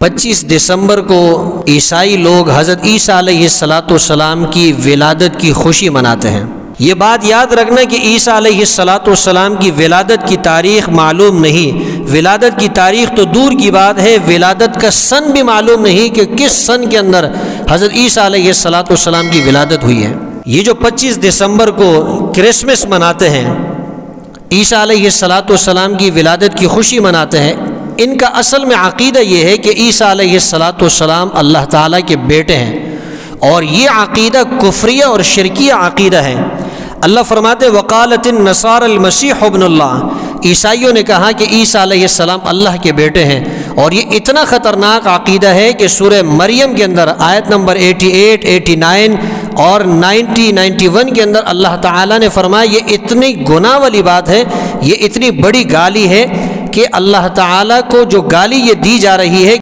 25 دسمبر کو عیسائی لوگ حضرت عیسیٰ علیہ السلام کی ولادت کی خوشی مناتے ہیں۔ یہ بات یاد رکھنا کہ عیسیٰ علیہ السلام کی ولادت کی تاریخ معلوم نہیں، ولادت کی تاریخ تو دور کی بات ہے، ولادت کا سن بھی معلوم نہیں کہ کس سن کے اندر حضرت عیسیٰ علیہ السلام کی ولادت ہوئی ہے۔ یہ جو 25 دسمبر کو کرسمس مناتے ہیں، عیسیٰ علیہ السلام کی ولادت کی خوشی مناتے ہیں، ان کا اصل میں عقیدہ یہ ہے کہ عیسیٰ علیہ السلام اللہ تعالیٰ کے بیٹے ہیں، اور یہ عقیدہ کفریہ اور شرکیہ عقیدہ ہے۔ اللہ فرماتے وقالت النصارى المسیح ابن اللہ، عیسائیوں نے کہا کہ عیسیٰ علیہ السلام اللہ کے بیٹے ہیں، اور یہ اتنا خطرناک عقیدہ ہے کہ سورہ مریم کے اندر آیت نمبر 88، 89 اور 90، 91 کے اندر اللہ تعالیٰ نے فرمایا یہ اتنی گناہ والی بات ہے، یہ اتنی بڑی گالی ہے کہ اللہ تعالیٰ کو جو گالی یہ دی جا رہی ہے